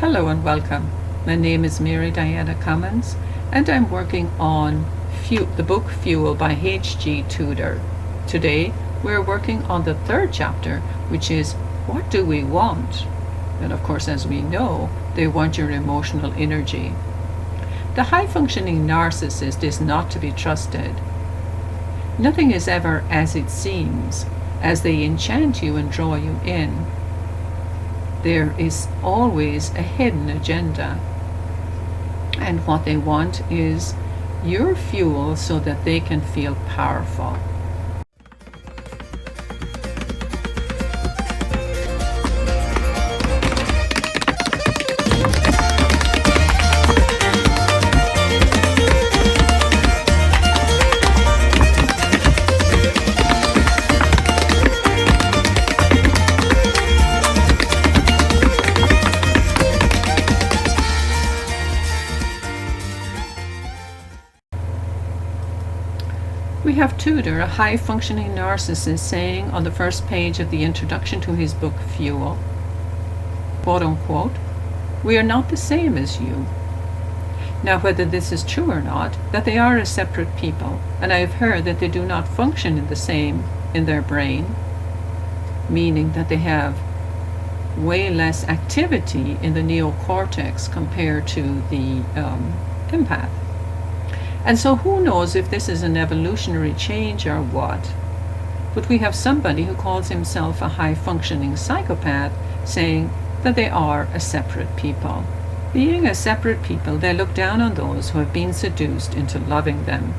Hello and welcome. My name is Mary Diana Cummins, and I'm working on the book Fuel by H.G. Tudor. Today, we're working on the third chapter, which is What Do We Want? And of course, as we know, they want your emotional energy. The high-functioning narcissist is not to be trusted. Nothing is ever as it seems, as they enchant you and draw you in. There is always a hidden agenda, and what they want is your fuel so that they can feel powerful. We have Tudor, a high-functioning narcissist, saying on the first page of the introduction to his book Fuel, quote unquote, "We are not the same as you." Now, whether this is true or not, that they are a separate people, and I have heard that they do not function in the same in their brain, meaning that they have way less activity in the neocortex compared to the empath. And so who knows if this is an evolutionary change or what? But we have somebody who calls himself a high-functioning psychopath saying that they are a separate people. Being a separate people, they look down on those who have been seduced into loving them.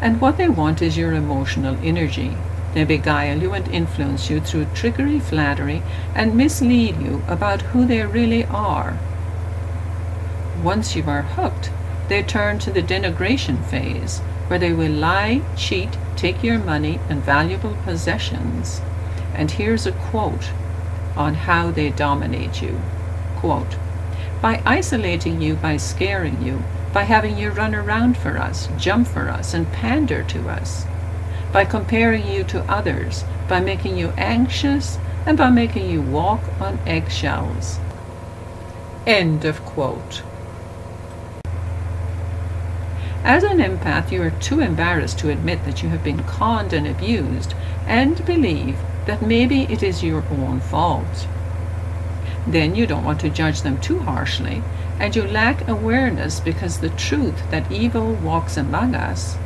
And what they want is your emotional energy. They beguile you and influence you through trickery, flattery, and mislead you about who they really are. Once you are hooked, they turn to the denigration phase, where they will lie, cheat, take your money and valuable possessions. And here's a quote on how they dominate you. Quote, "By isolating you, by scaring you, by having you run around for us, jump for us, and pander to us, by comparing you to others, by making you anxious, and by making you walk on eggshells." End of quote. As an empath, you are too embarrassed to admit that you have been conned and abused, and believe that maybe it is your own fault. Then you don't want to judge them too harshly, and you lack awareness because the truth that evil walks among us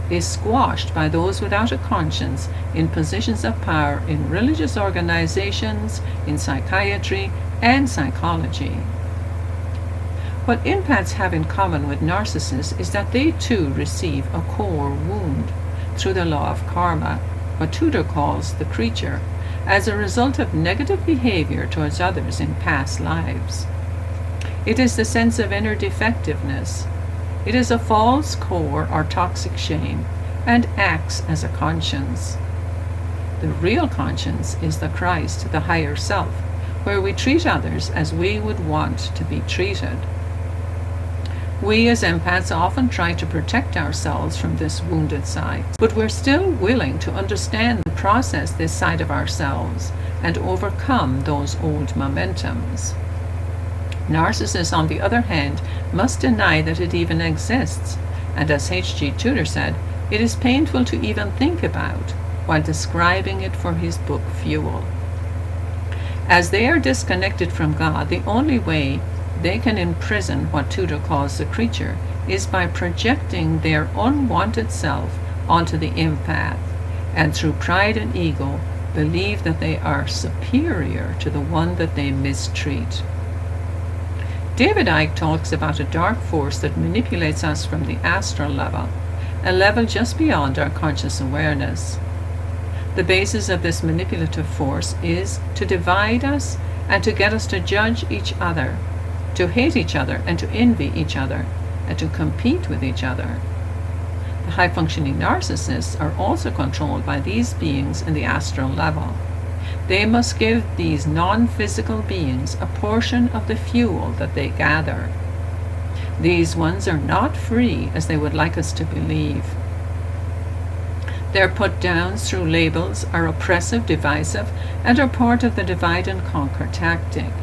is squashed by those without a conscience in positions of power in religious organizations, in psychiatry, and psychology. What empaths have in common with narcissists is that they too receive a core wound through the law of karma, what Tudor calls the creature, as a result of negative behavior towards others in past lives. It is the sense of inner defectiveness. It is a false core or toxic shame and acts as a conscience. The real conscience is the Christ, the higher self, where we treat others as we would want to be treated. We as empaths often try to protect ourselves from this wounded side, but we're still willing to understand and process this side of ourselves and overcome those old momentums. Narcissists, on the other hand, must deny that it even exists, and as H.G. Tudor said, it is painful to even think about while describing it for his book Fuel. As they are disconnected from God, the only way they can imprison what Tudor calls the creature is by projecting their unwanted self onto the empath, and through pride and ego believe that they are superior to the one that they mistreat. David Icke talks about a dark force that manipulates us from the astral level, a level just beyond our conscious awareness. The basis of this manipulative force is to divide us and to get us to judge each other, to hate each other and to envy each other, and to compete with each other. The high-functioning narcissists are also controlled by these beings in the astral level. They must give these non-physical beings a portion of the fuel that they gather. These ones are not free as they would like us to believe. Their put-downs through labels are oppressive, divisive, and are part of the divide and conquer tactic.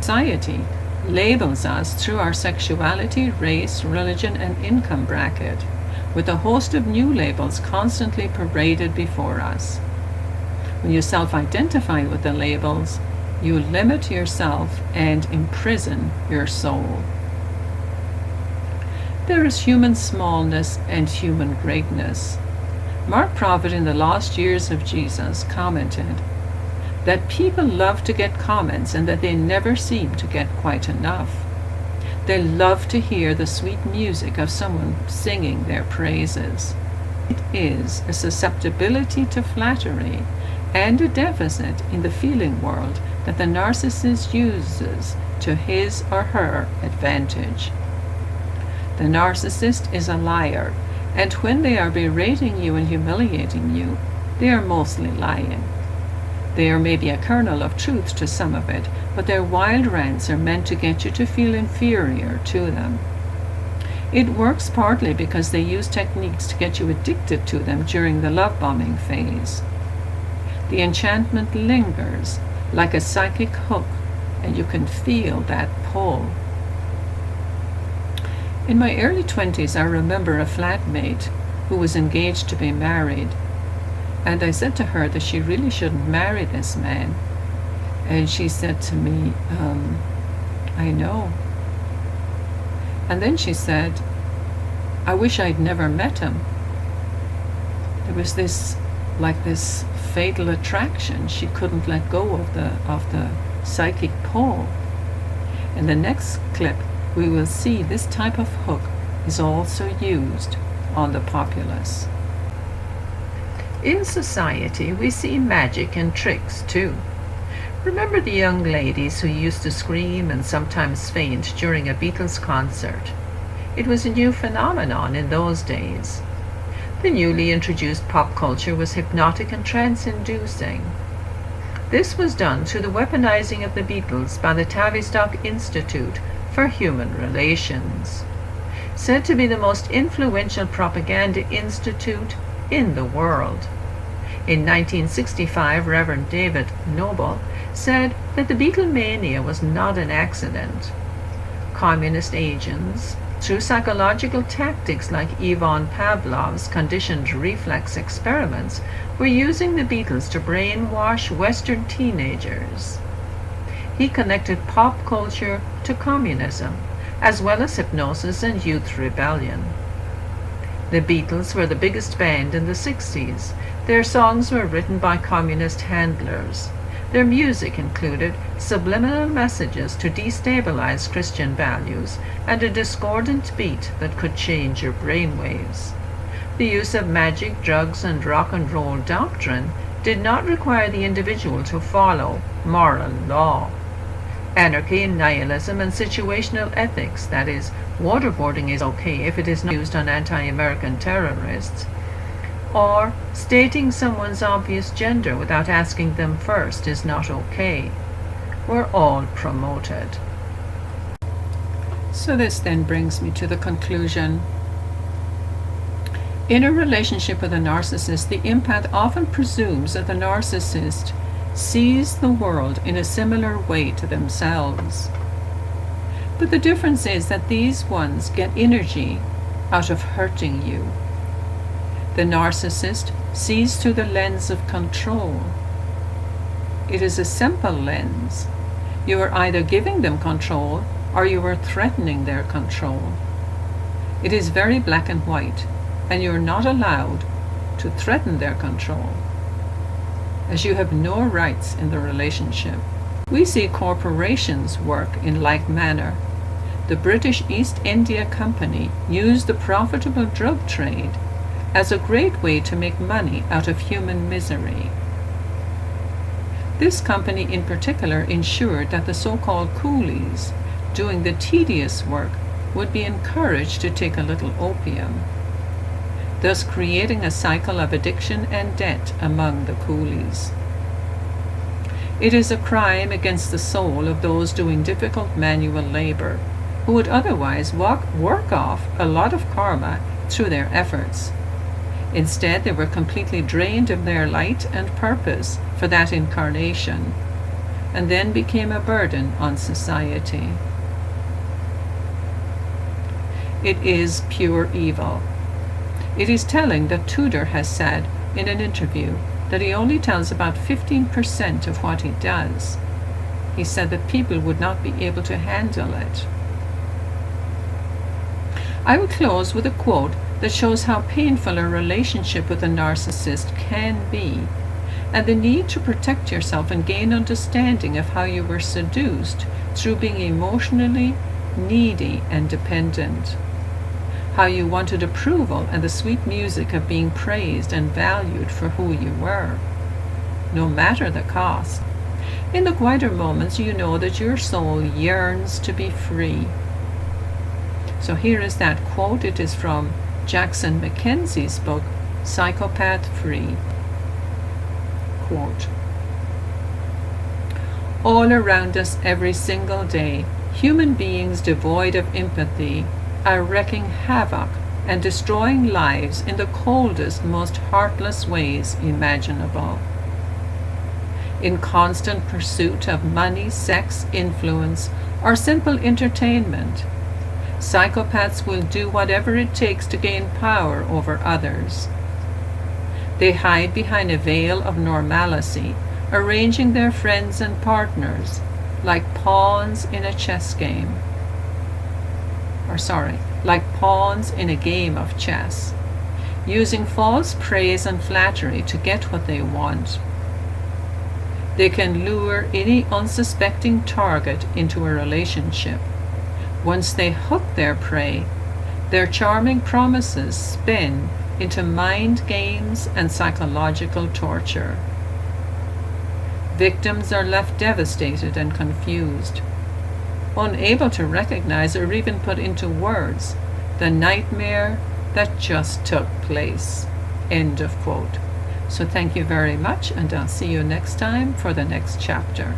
Society labels us through our sexuality, race, religion, and income bracket, with a host of new labels constantly paraded before us. When you self-identify with the labels, you limit yourself and imprison your soul. There is human smallness and human greatness. Mark Prophet, in the last years of Jesus, commented that people love to get comments and that they never seem to get quite enough. They love to hear the sweet music of someone singing their praises. It is a susceptibility to flattery and a deficit in the feeling world that the narcissist uses to his or her advantage. The narcissist is a liar, and when they are berating you and humiliating you, they are mostly lying. There may be a kernel of truth to some of it, but their wild rants are meant to get you to feel inferior to them. It works partly because they use techniques to get you addicted to them during the love bombing phase. The enchantment lingers like a psychic hook, and you can feel that pull. In my early 20s, I remember a flatmate who was engaged to be married, and I said to her that she really shouldn't marry this man. And she said to me, I know. And then she said, I wish I'd never met him. There was this fatal attraction. She couldn't let go of the psychic pull. In the next clip, we will see this type of hook is also used on the populace. In society, we see magic and tricks too. Remember the young ladies who used to scream and sometimes faint during a Beatles concert? It was a new phenomenon in those days. The newly introduced pop culture was hypnotic and trance-inducing. This was done through the weaponizing of the Beatles by the Tavistock Institute for Human Relations, said to be the most influential propaganda institute in the world. In 1965, Reverend David Noble said that the Beatlemania was not an accident. Communist agents, through psychological tactics like Ivan Pavlov's conditioned reflex experiments, were using the Beatles to brainwash Western teenagers. He connected pop culture to communism, as well as hypnosis and youth rebellion. The Beatles were the biggest band in the 60s. Their songs were written by communist handlers. Their music included subliminal messages to destabilize Christian values and a discordant beat that could change your brainwaves. The use of magic, drugs, and rock and roll doctrine did not require the individual to follow moral law. Anarchy, nihilism, and situational ethics, that is, waterboarding is okay if it is not used on anti-American terrorists, or stating someone's obvious gender without asking them first is not okay, were all promoted. So this then brings me to the conclusion. In a relationship with a narcissist, the empath often presumes that the narcissist sees the world in a similar way to themselves. But the difference is that these ones get energy out of hurting you. The narcissist sees through the lens of control. It is a simple lens. You are either giving them control or you are threatening their control. It is very black and white, and you are not allowed to threaten their control, as you have no rights in the relationship. We see corporations work in like manner. The British East India Company used the profitable drug trade as a great way to make money out of human misery. This company in particular ensured that the so-called coolies doing the tedious work would be encouraged to take a little opium, thus creating a cycle of addiction and debt among the coolies. It is a crime against the soul of those doing difficult manual labor, who would otherwise work off a lot of karma through their efforts. Instead, they were completely drained of their light and purpose for that incarnation, and then became a burden on society. it is pure evil. It is telling that Tudor has said in an interview that he only tells about 15% of what he does. He said that people would not be able to handle it. I will close with a quote that shows how painful a relationship with a narcissist can be, and the need to protect yourself and gain understanding of how you were seduced through being emotionally needy and dependent. How you wanted approval and the sweet music of being praised and valued for who you were, no matter the cost. In the quieter moments, you know that your soul yearns to be free. So here is that quote. It is from Jackson Mackenzie's book, Psychopath Free. Quote, all around us every single day, human beings devoid of empathy are wreaking havoc and destroying lives in the coldest, most heartless ways imaginable. In constant pursuit of money, sex, influence, or simple entertainment, psychopaths will do whatever it takes to gain power over others. They hide behind a veil of normalcy, arranging their friends and partners like pawns in a chess game. Like pawns in a game of chess, using false praise and flattery to get what they want. They can lure any unsuspecting target into a relationship. Once they hook their prey, their charming promises spin into mind games and psychological torture. Victims are left devastated and confused, unable to recognize or even put into words the nightmare that just took place. End of quote. So thank you very much, and I'll see you next time for the next chapter.